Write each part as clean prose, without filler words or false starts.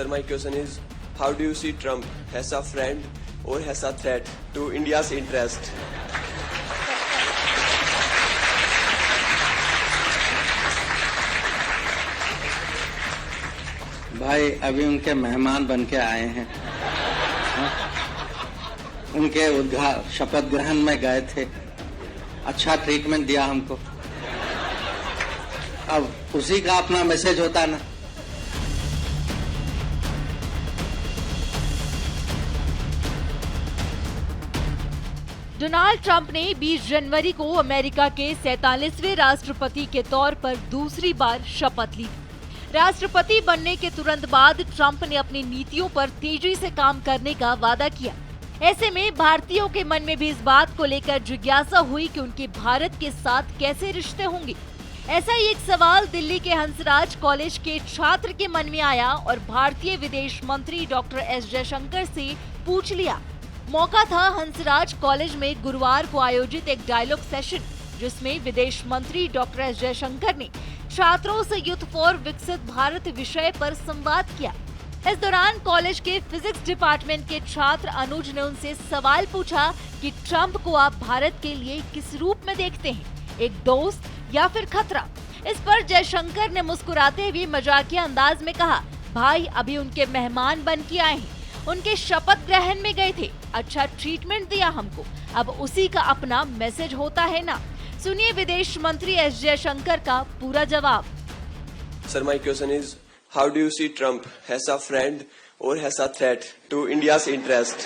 Sir, my question is, how do you see Trump as a friend or as a threat to India's interest? भाई अभी उनके मेहमान बन के आए हैं। उनके शपथ ग्रहण में गए थे, अच्छा ट्रीटमेंट दिया हमको। अब उसी का अपना मैसेज होता ना। डोनाल्ड ट्रंप ने 20 जनवरी को अमेरिका के 47वें राष्ट्रपति के तौर पर दूसरी बार शपथ ली। राष्ट्रपति बनने के तुरंत बाद ट्रंप ने अपनी नीतियों पर तेजी से काम करने का वादा किया। ऐसे में भारतीयों के मन में भी इस बात को लेकर जिज्ञासा हुई कि उनके भारत के साथ कैसे रिश्ते होंगे। ऐसा ही एक सवाल दिल्ली के हंसराज कॉलेज के छात्र के मन में आया और भारतीय विदेश मंत्री डॉक्टर एस जयशंकर से पूछ लिया। मौका था हंसराज कॉलेज में गुरुवार को आयोजित एक डायलॉग सेशन, जिसमें विदेश मंत्री डॉक्टर एस जयशंकर ने छात्रों से यूथ फॉर विकसित भारत विषय पर संवाद किया। इस दौरान कॉलेज के फिजिक्स डिपार्टमेंट के छात्र अनुज ने उनसे सवाल पूछा कि ट्रंप को आप भारत के लिए किस रूप में देखते हैं, एक दोस्त या फिर खतरा। इस पर जयशंकर ने मुस्कुराते हुए मजाकिया अंदाज में कहा, भाई अभी उनके मेहमान बन के आए हैं, उनके शपथ ग्रहण में गए थे, अच्छा ट्रीटमेंट दिया हमको, अब उसी का अपना मैसेज होता है ना। सुनिए विदेश मंत्री एस जयशंकर का पूरा जवाब। Sir, my question is, how do you see Trump as a friend or as a threat to India's interest?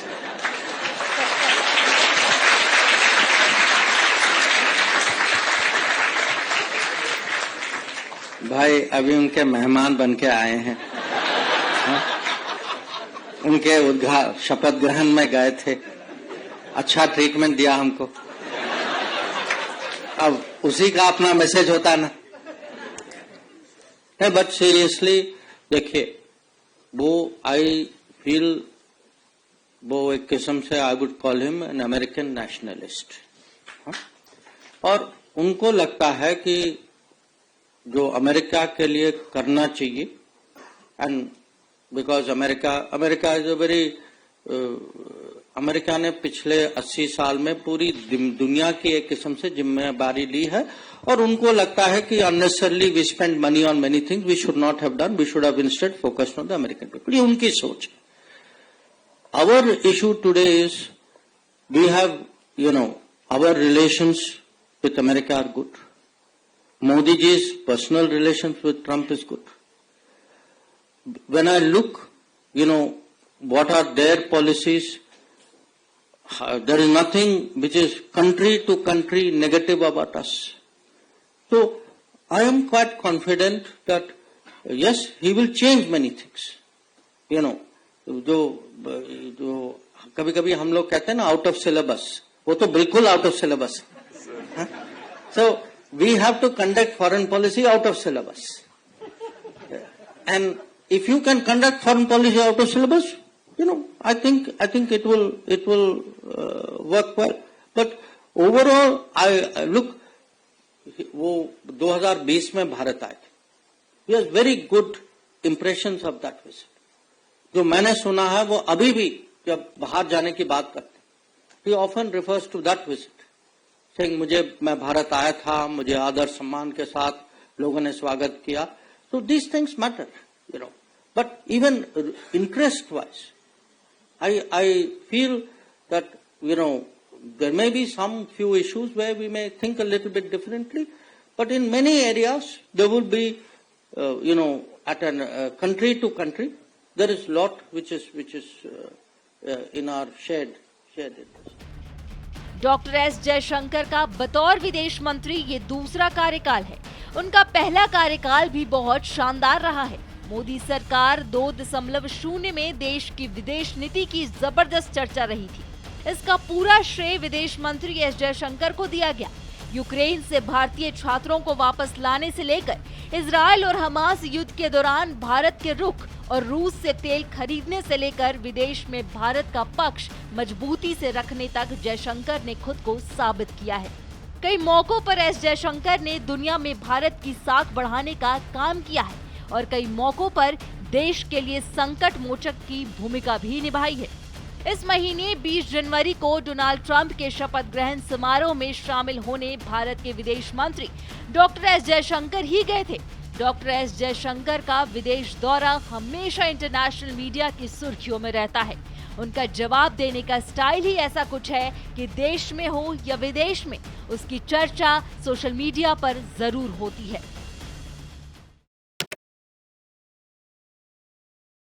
भाई अभी उनके मेहमान बन के आए हैं। उनके शपथ ग्रहण में गए थे, अच्छा ट्रीटमेंट दिया हमको। अब उसी का अपना मैसेज होता ना। बट सीरियसली देखिए, वो आई फील वो एक किस्म से I would call him an American nationalist. और उनको लगता है कि जो अमेरिका के लिए करना चाहिए, and because America is a very America ने पिछले 80 साल में पूरी दुनिया की एक किस्म से जिम्मेदारी ली है, और उनको लगता है कि unnecessarily we spend money on many things we should not have done, we should have instead focused on the American people. ये उनकी सोच है। Our issue today is we have our relations with America are good. Modi ji's personal relations with Trump is good. When I look, what are their policies, there is nothing which is country to country negative about us. So, I am quite confident that, yes, he will change many things. जो कभी-कभी हम लोग कहते हैं ना out of syllabus, वो तो बिल्कुल out of syllabus है। So, we have to conduct foreign policy out of syllabus. And if you can conduct foreign policy out of syllabus, I think it will work well. But overall, I look, वो 2020 में भारत आए थे. He has very good impressions of that visit. जो मैंने सुना है वो अभी भी जब बाहर जाने की बात करते हैं, he often refers to that visit. मैं भारत आया था, मुझे आदर सम्मान के साथ लोगों ने स्वागत किया. So these things matter, But even interest-wise, I feel that, there may be some few issues where we may think a little bit differently, but in many areas there will be, at a country to country, there is lot which is in our shared interest. Doctor S Jaishankar का बतौर विदेश मंत्री ये दूसरा कार्यकाल है। उनका पहला कार्यकाल भी बहुत शानदार रहा है। मोदी सरकार 2.0 में देश की विदेश नीति की जबरदस्त चर्चा रही थी। इसका पूरा श्रेय विदेश मंत्री एस जयशंकर को दिया गया। यूक्रेन से भारतीय छात्रों को वापस लाने से लेकर इजराइल और हमास युद्ध के दौरान भारत के रुख और रूस से तेल खरीदने से लेकर विदेश में भारत का पक्ष मजबूती से रखने तक जयशंकर ने खुद को साबित किया है। कई मौकों पर एस जयशंकर ने दुनिया में भारत की साख बढ़ाने का काम किया है और कई मौकों पर देश के लिए संकट मोचक की भूमिका भी निभाई है। इस महीने 20 जनवरी को डोनाल्ड ट्रंप के शपथ ग्रहण समारोह में शामिल होने भारत के विदेश मंत्री डॉक्टर एस जयशंकर ही गए थे। डॉक्टर एस जयशंकर का विदेश दौरा हमेशा इंटरनेशनल मीडिया की सुर्खियों में रहता है। उनका जवाब देने का स्टाइल ही ऐसा कुछ है कि देश में हो या विदेश में उसकी चर्चा सोशल मीडिया पर जरूर होती है।